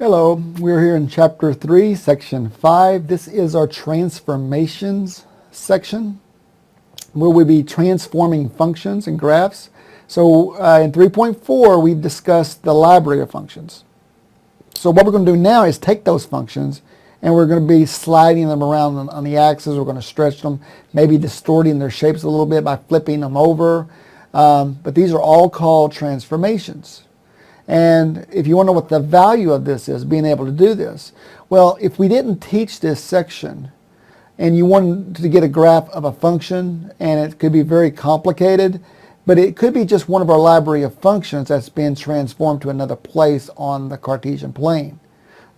Hello, we're here in Chapter 3, Section 5. This is our transformations section, where we'll be transforming functions and graphs. So in 3.4, we've discussed the library of functions. So what we're going to do now is take those functions, and we're going to be sliding them around on the axis. We're going to stretch them, maybe distorting their shapes a little bit by flipping them over. But these are all called transformations. And if you want to know what the value of this is, being able to do this, well, if we didn't teach this section and you wanted to get a graph of a function, and it could be very complicated, but it could be just one of our library of functions that's been transformed to another place on the Cartesian plane.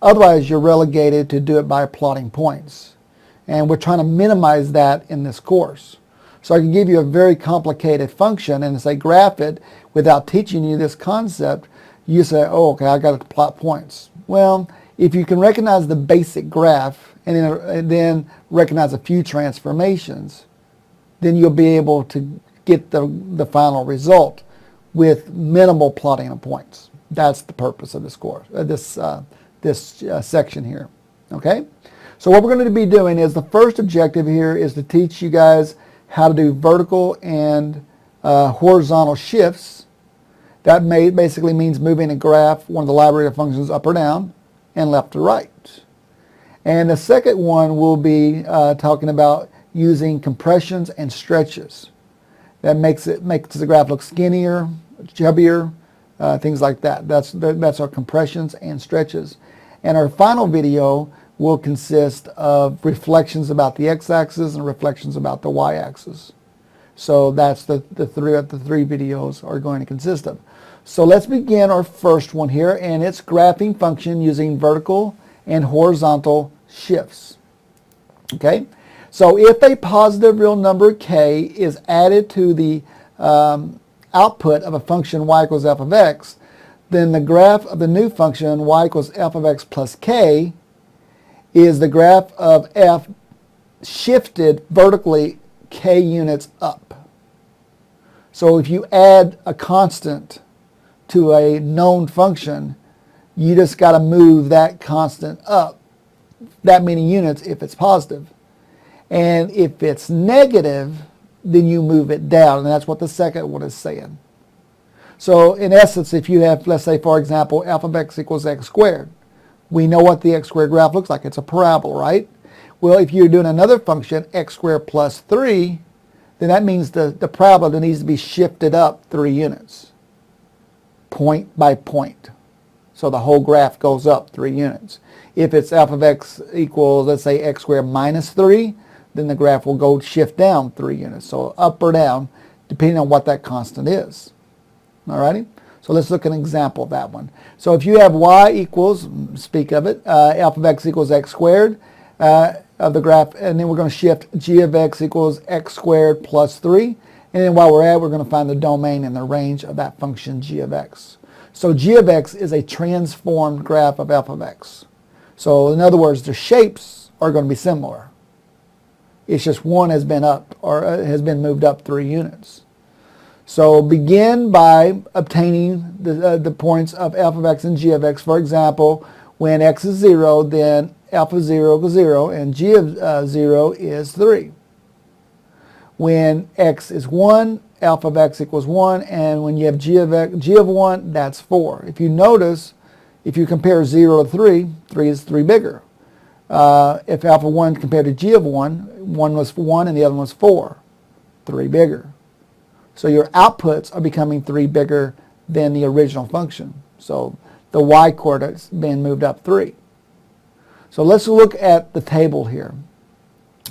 Otherwise, you're relegated to do it by plotting points. And we're trying to minimize that in this course. So I can give you a very complicated function and say graph it without teaching you this concept. You say, oh, okay, I got to plot points. Well, if you can recognize the basic graph and then recognize a few transformations, then you'll be able to get the final result with minimal plotting of points. That's the purpose of this course, this section here. Okay? So what we're going to be doing is the first objective here is to teach you guys how to do vertical and horizontal shifts. That basically means moving a graph, one of the library of functions, up or down and left to right. And the second one will be talking about using compressions and stretches. That makes the graph look skinnier, chubbier, things like that. That's our compressions and stretches. And our final video will consist of reflections about the x-axis and reflections about the y-axis. So that's the three videos are going to consist of. So let's begin our first one here, and it's graphing function using vertical and horizontal shifts. Okay, so if a positive real number k is added to the output of a function y equals f of x, then the graph of the new function y equals f of x plus k is the graph of f shifted vertically k units up. So if you add a constant to a known function, you just got to move that constant up that many units if it's positive. And if it's negative, then you move it down. And that's what the second one is saying. So in essence, if you have, let's say, for example, f of x equals x squared, we know what the x squared graph looks like. It's a parabola, right? Well, if you're doing another function, x squared plus 3, then that means the parabola needs to be shifted up 3 units, point by point. So the whole graph goes up 3 units. If it's f of x equals, let's say, x squared minus 3, then the graph will go shift down 3 units. So up or down, depending on what that constant is. Alrighty? So let's look at an example of that one. So if you have y equals, speak of it, f of x equals x squared of the graph, and then we're going to shift g of x equals x squared plus 3. And then while we're at it, we're going to find the domain and the range of that function g of x. So g of x is a transformed graph of f of x. So in other words, the shapes are going to be similar. It's just one has been up or has been moved up 3 units. So begin by obtaining the points of f of x and g of x. For example, when x is 0, then f of 0 equals 0, and g of 0 is 3. When x is 1, f of x equals 1, and when you have g of 1, that's 4. If you notice, if you compare 0 to 3, 3 is 3 bigger. If f of 1 compared to g of 1, 1 was 1 and the other one was 4, 3 bigger. So your outputs are becoming 3 bigger than the original function. So the y-coordinate's being moved up 3. So let's look at the table here.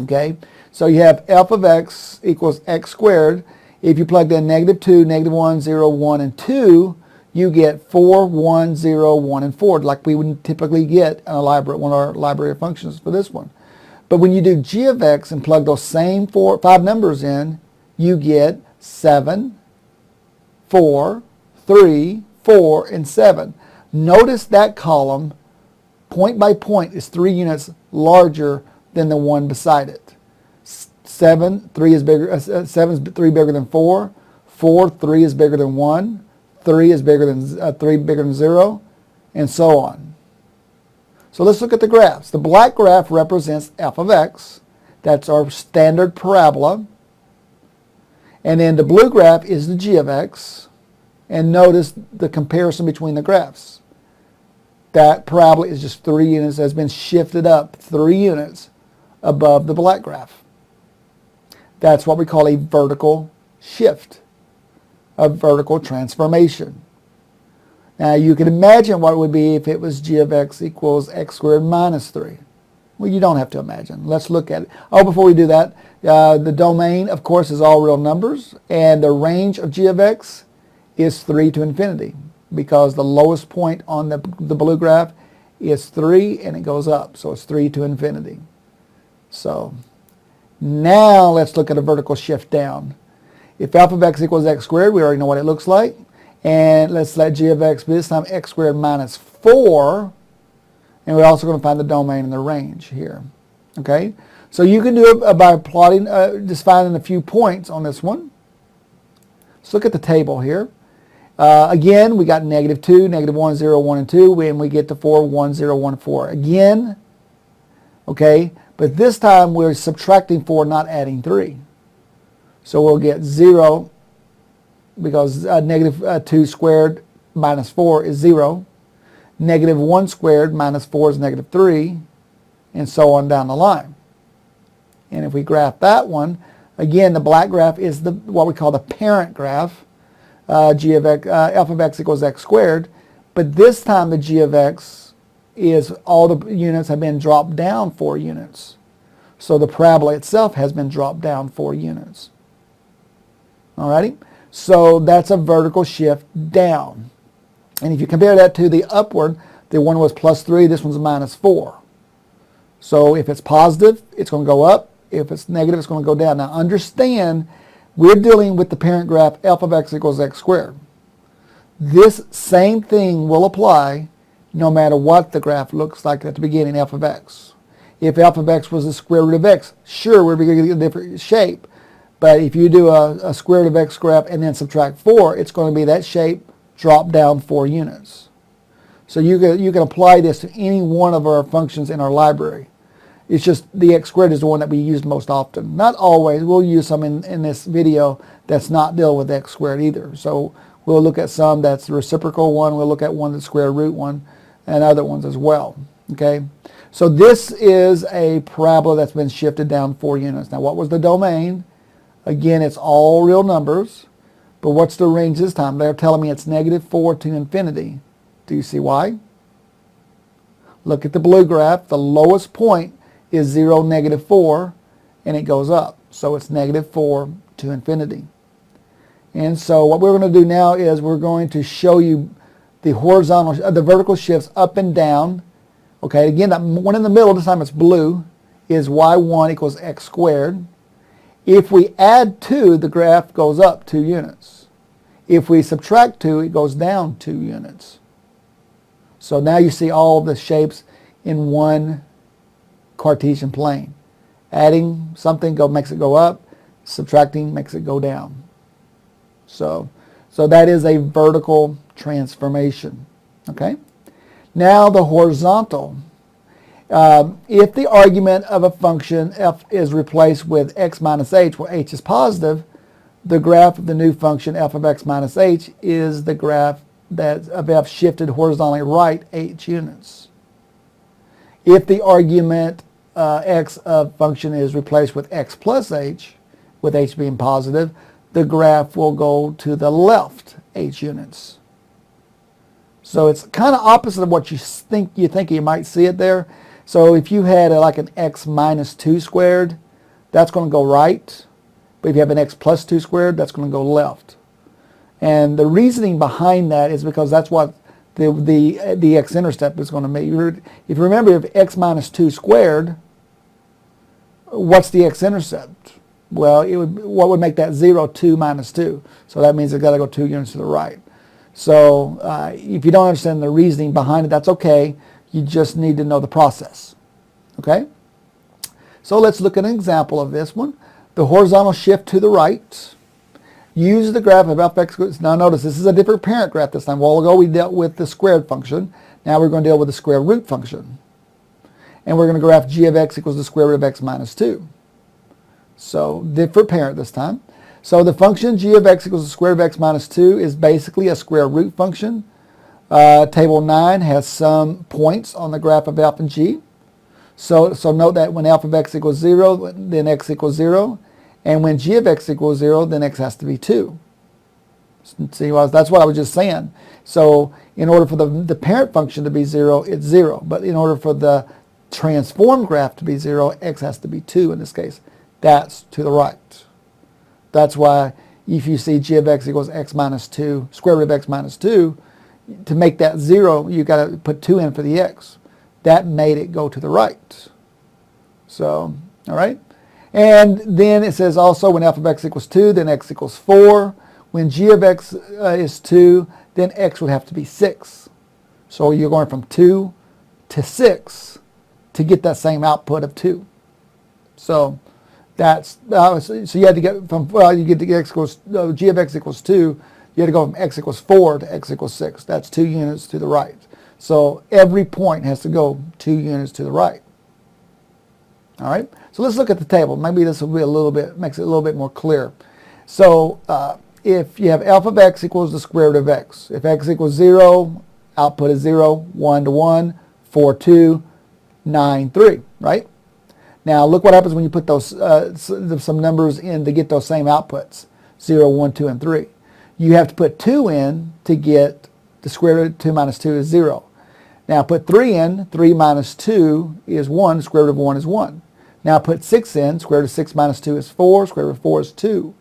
Okay, so you have f of x equals x squared. If you plug in negative 2, negative 1, 0, 1, and 2, you get 4, 1, 0, 1, and 4, like we would typically get in one of our library of functions for this one. But when you do g of x and plug those same 5 numbers in, you get 7, 4, 3, 4, and 7. Notice that column, point by point, is 3 units larger than the one beside it. 7 is 3 bigger than 4. 4, 3 is bigger than 1. 3 is bigger than 0, and so on. So let's look at the graphs. The black graph represents f of x. That's our standard parabola. And then the blue graph is the g of x. And notice the comparison between the graphs. That parabola is just 3 units, has been shifted up 3 units above the black graph. That's what we call a vertical shift, a vertical transformation. Now you can imagine what it would be if it was g of x equals x squared minus 3. Well, you don't have to imagine. Let's look at it. Oh, before we do that, the domain, of course, is all real numbers, and the range of g of x is 3 to infinity, because the lowest point on the blue graph is 3 and it goes up, so it's 3 to infinity. So now let's look at a vertical shift down. If f of x equals x squared, we already know what it looks like. And let's let g of x be this time x squared minus 4. And we're also going to find the domain and the range here. Okay? So you can do it by plotting, just finding a few points on this one. Let's look at the table here. Again, we got negative 2, negative 1, 0, 1, and 2, and we get to 4, 1, 0, 1, 4. Again, okay, but this time we're subtracting 4, not adding 3. So we'll get 0, because negative 2 squared minus 4 is 0. Negative 1 squared minus 4 is negative 3, and so on down the line. And if we graph that one, again, the black graph is what we call the parent graph. G of x, f of x equals x squared, but this time the g of x is all the units have been dropped down 4 units. So the parabola itself has been dropped down 4 units. Alrighty, so that's a vertical shift down. And if you compare that to the upward, the one was plus 3, this one's minus 4. So if it's positive, it's going to go up. If it's negative, it's going to go down. Now understand, we're dealing with the parent graph f of x equals x squared. This same thing will apply no matter what the graph looks like at the beginning, f of x. If f of x was the square root of x, sure, we're going to get a different shape. But if you do a square root of x graph and then subtract 4, it's going to be that shape drop down 4 units. So you can apply this to any one of our functions in our library. It's just the x squared is the one that we use most often. Not always. We'll use some in this video that's not dealing with x squared either. So we'll look at some that's the reciprocal one. We'll look at one that's square root one and other ones as well. Okay. So this is a parabola that's been shifted down 4 units. Now what was the domain? Again, it's all real numbers. But what's the range this time? They're telling me it's negative 4 to infinity. Do you see why? Look at the blue graph. The lowest point is 0, negative 4, and it goes up. So it's negative 4 to infinity. And so what we're going to do now is we're going to show you the horizontal, the vertical shifts up and down. Okay, again, that one in the middle, this time it's blue, is y1 equals x squared. If we add 2, the graph goes up 2 units. If we subtract 2, it goes down 2 units. So now you see all the shapes in one Cartesian plane. Adding something makes it go up, subtracting makes it go down. So that is a vertical transformation. Okay? Now the horizontal. If the argument of a function f is replaced with x minus h, where h is positive, the graph of the new function f of x minus h is the graph that of f shifted horizontally right 8 units. If the argument x of function is replaced with x plus h, with h being positive, the graph will go to the left 8 units. So it's kind of opposite of what you think you might see it there. So if you had like an x minus 2 squared, that's going to go right. But if you have an x plus 2 squared, that's going to go left. And the reasoning behind that is because that's what the x-intercept is going to make. If you remember, if x minus 2 squared, what's the x-intercept? Well, what would make that 0, 2 minus 2? So that means it's got to go 2 units to the right. So if you don't understand the reasoning behind it, that's okay. You just need to know the process. Okay? So let's look at an example of this one. The horizontal shift to the right. Use the graph of f(x). Now notice this is a different parent graph this time. A while ago we dealt with the squared function. Now we're going to deal with the square root function. and we're going to graph g of x equals the square root of x minus 2. So for parent this time. So the function g of x equals the square root of x minus 2 is basically a square root function. Table 9 has some points on the graph of alpha and g. So note that when alpha of x equals 0, then x equals 0. And when g of x equals 0, then x has to be 2. See, that's what I was just saying. So in order for the parent function to be 0, it's 0. But in order for the transform graph to be 0, x has to be 2 in this case. That's to the right. That's why if you see g of x equals x minus 2, square root of x minus 2, to make that 0, you've got to put 2 in for the x. That made it go to the right. So, all right. And then it says also when alpha of x equals 2, then x equals 4. When g of x is 2, then x would have to be 6. So you're going from 2 to 6 to get that same output of 2. So that's so you had to get from you get to x equals g of x equals 2. You had to go from x equals 4 to x equals 6. That's 2 units to the right. So every point has to go 2 units to the right. All right. So let's look at the table. Maybe this will be makes it a little bit more clear. So if you have alpha of x equals the square root of x, if x equals 0, output is 0, 1 to 1, 4, 2, 9, 3, right? Now look what happens when you put those some numbers in to get those same outputs, 0, 1, 2, and 3. You have to put 2 in to get the square root of 2 minus 2 is 0. Now put 3 in, 3 minus 2 is 1, square root of 1 is 1. Now put 6 in, square root of 6 minus 2 is 4, square root of 4 is 2.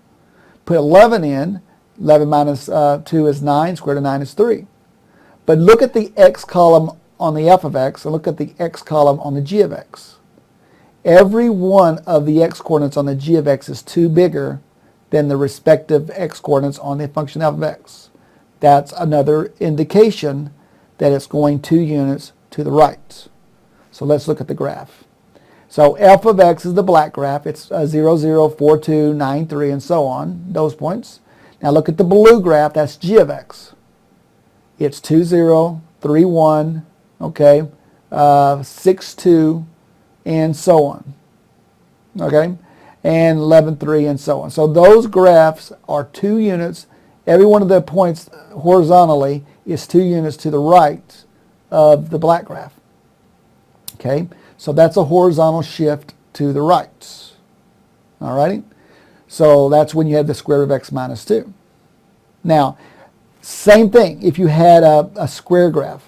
Put 11 in, 11 minus 2 is 9, square root of 9 is 3. But look at the x column on the f of x and look at the x column on the g of x. Every one of the x coordinates on the g of x is 2 bigger than the respective x coordinates on the function f of x. That's another indication that it's going 2 units to the right. So let's look at the graph. So f of x is the black graph. It's 0, 0, 4, 2, 9, 3, and so on, those points. Now look at the blue graph. That's g of x. It's 2, 0, 3, 1, okay, 6, 2, and so on, okay, and 11, 3, and so on. So those graphs are 2 units. Every one of the points horizontally is 2 units to the right of the black graph, okay. So that's a horizontal shift to the right. All righty? So that's when you have the square root of x minus 2. Now, same thing if you had a square graph.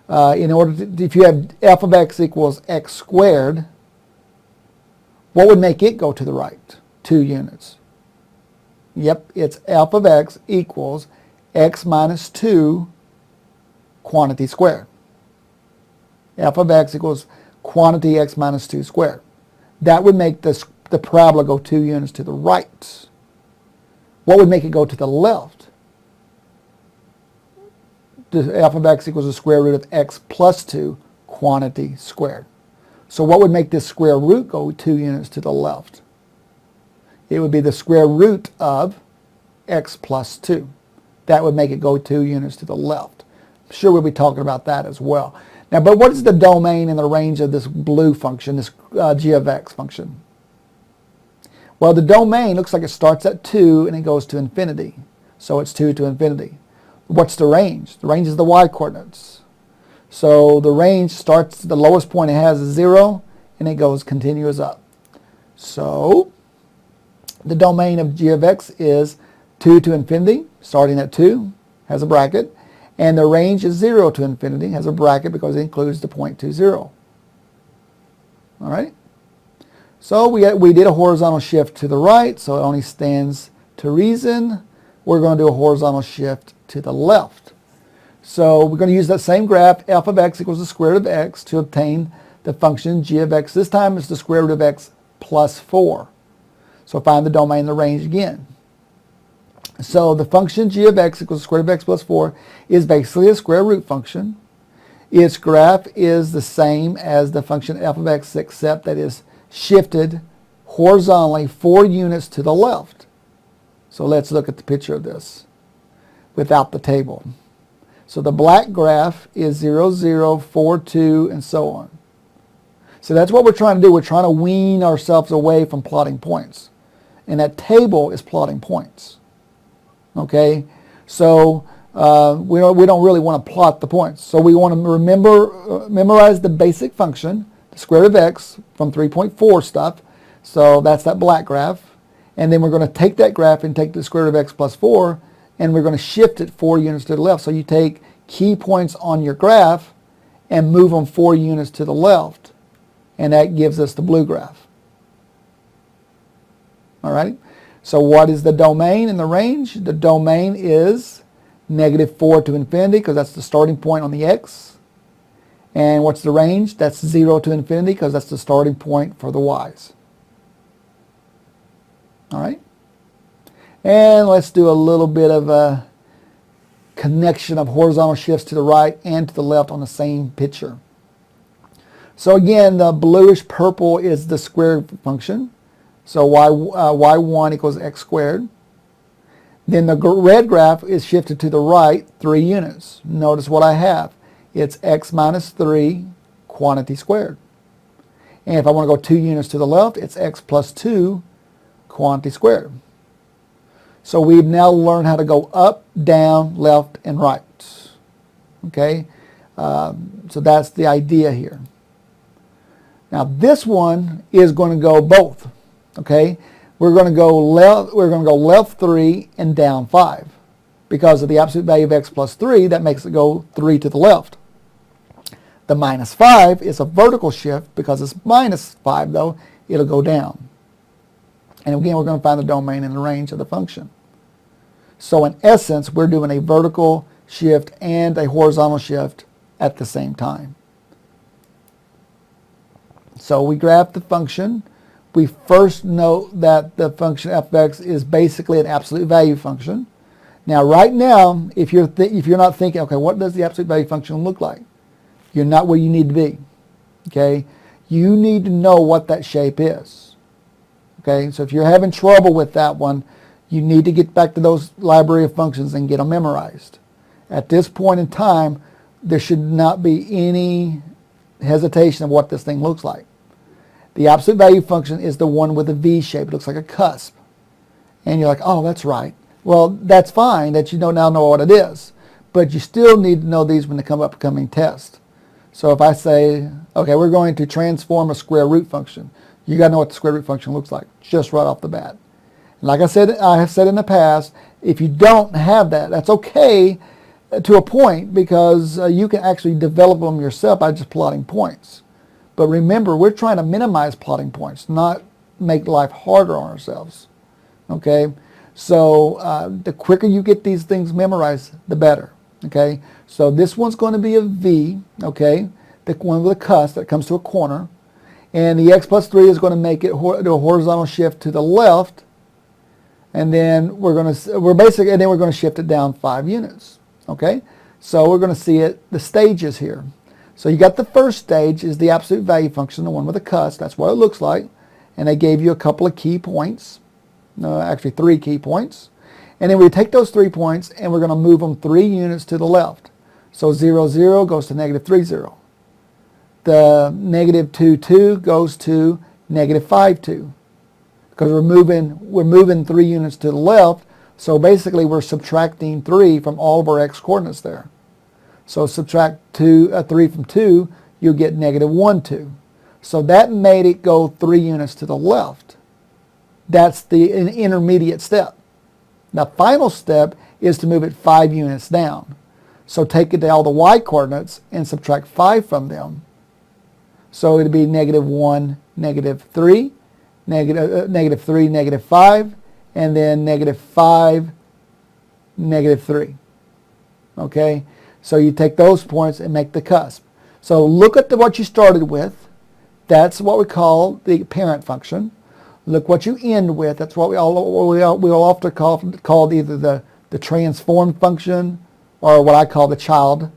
If you have f of x equals x squared, what would make it go to the right? 2 units. Yep, it's f of x equals x minus 2 quantity squared. F of x equals quantity x minus 2 squared. That would make the parabola go 2 units to the right. What would make it go to the left? The f of x equals the square root of x plus 2 quantity squared. So what would make this square root go 2 units to the left? It would be the square root of x plus 2. That would make it go 2 units to the left. I'm sure we'll be talking about that as well. Now, but what is the domain and the range of this blue function, this g of x function? Well, the domain looks like it starts at 2 and it goes to infinity. So it's 2 to infinity. What's the range? The range is the y-coordinates. So the range starts, the lowest point it has is 0, and it goes continuous up. So the domain of g of x is 2 to infinity, starting at 2, has a bracket. And the range is 0 to infinity, has a bracket because it includes the point 2, 0. All right? So we did a horizontal shift to the right, so it only stands to reason. We're going to do a horizontal shift to the left. So we're going to use that same graph, f of x equals the square root of x, to obtain the function g of x. This time it's the square root of x plus 4. So find the domain and the range again. So the function g of x equals the square root of x plus 4 is basically a square root function. Its graph is the same as the function f of x, except that is shifted horizontally 4 units to the left. So let's look at the picture of this without the table. So the black graph is 0, 0, 4, 2, and so on. So that's what we're trying to do. We're trying to wean ourselves away from plotting points. And that table is plotting points. Okay? So we don't really want to plot the points. So we want to memorize the basic function, the square root of x from 3.4 stuff. So that's that black graph. And then we're going to take that graph and take the square root of x plus 4, and we're going to shift it 4 units to the left. So you take key points on your graph and move them 4 units to the left. And that gives us the blue graph. All right? So what is the domain and the range? The domain is -4 to infinity, because that's the starting point on the x. And what's the range? That's 0 to infinity, because that's the starting point for the y's. All right? And let's do a little bit of a connection of horizontal shifts to the right and to the left on the same picture. So again, the bluish purple is the square function. So y1 equals x squared. Then the red graph is shifted to the right 3 units. Notice what I have. It's x minus 3 quantity squared. And if I want to go 2 units to the left, it's x plus 2 quantity squared. So we've now learned how to go up, down, left, and right. Okay? So that's the idea here. Now this one is going to go both. Okay? We're going to go left 3 and down 5. Because of the absolute value of x plus 3, that makes it go 3 to the left. The minus 5 is a vertical shift. Because it's minus 5 though, it'll go down. And again, we're going to find the domain and the range of the function. So in essence, we're doing a vertical shift and a horizontal shift at the same time. So we graph the function. We first note that the function f of x is basically an absolute value function. Now, right now, if you're not thinking, okay, what does the absolute value function look like? You're not where you need to be. Okay? You need to know what that shape is. Okay, so if you're having trouble with that one, you need to get back to those library of functions and get them memorized. At this point in time, there should not be any hesitation of what this thing looks like. The absolute value function is the one with a V shape. It looks like a cusp. And you're like, oh, that's right. Well, that's fine that you now know what it is. But you still need to know these when they come upcoming test. So if I say, okay, we're going to transform a square root function. You got to know what the square root function looks like, just right off the bat. And like I have said in the past, if you don't have that, that's okay to a point, because you can actually develop them yourself by just plotting points. But remember, we're trying to minimize plotting points, not make life harder on ourselves. Okay? So the quicker you get these things memorized, the better. Okay? So this one's going to be a V, okay? The one with a cusp that comes to a corner. And the x plus 3 is going to make it do a horizontal shift to the left, and then we're going to shift it down 5 units. Okay, so we're going to see the stages here. So you got the first stage is the absolute value function, the one with a cusp. That's what it looks like, and they gave you a couple of key points, actually 3 key points, and then we take those 3 points and we're going to move them 3 units to the left. So 0, 0 goes to -3, 0. The -2, 2 goes to -5, 2. Because we're moving 3 units to the left, so basically we're subtracting 3 from all of our x coordinates there. So subtract 3 from 2, you'll get -1, 2. So that made it go 3 units to the left. That's the intermediate step. The final step is to move it 5 units down. So take it to all the y coordinates and subtract 5 from them. So it'd be -1, -3, -3, -5, and then -5, -3. Okay? So you take those points and make the cusp. So look at what you started with. That's what we call the parent function. Look what you end with. That's what we will often call either the transformed function, or what I call the child.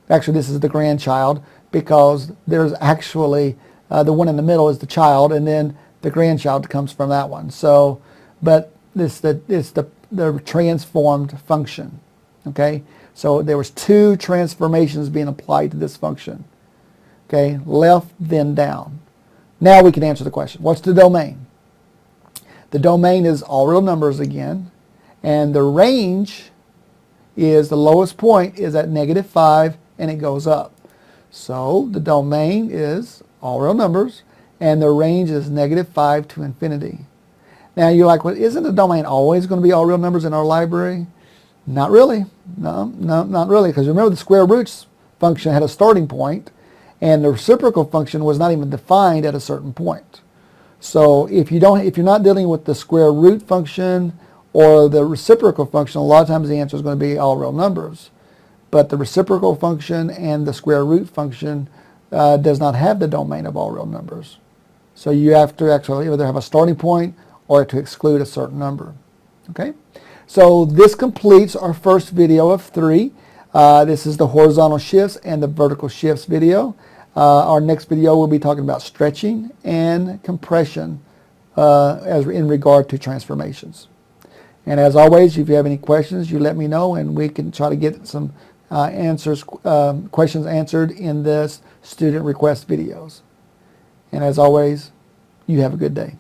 Actually, this is the grandchild, because there's actually the one in the middle is the child, and then the grandchild comes from that one. So, but it's the transformed function. Okay, so there was 2 transformations being applied to this function. Okay, left then down. Now we can answer the question. What's the domain? The domain is all real numbers again, and the range is the lowest point is at -5 and it goes up. So the domain is all real numbers and the range is -5 to infinity. Now you're like, well, isn't the domain always going to be all real numbers in our library? Not really. No, not really, because remember the square roots function had a starting point and the reciprocal function was not even defined at a certain point. So if you're not dealing with the square root function or the reciprocal function, a lot of times the answer is going to be all real numbers. But the reciprocal function and the square root function does not have the domain of all real numbers. So you have to actually either have a starting point or to exclude a certain number. Okay? So this completes our first video of 3. This is the horizontal shifts and the vertical shifts video. Our next video will be talking about stretching and compression as in regard to transformations. And as always, if you have any questions, you let me know and we can try to get some questions answered in this student request videos. And as always, you have a good day.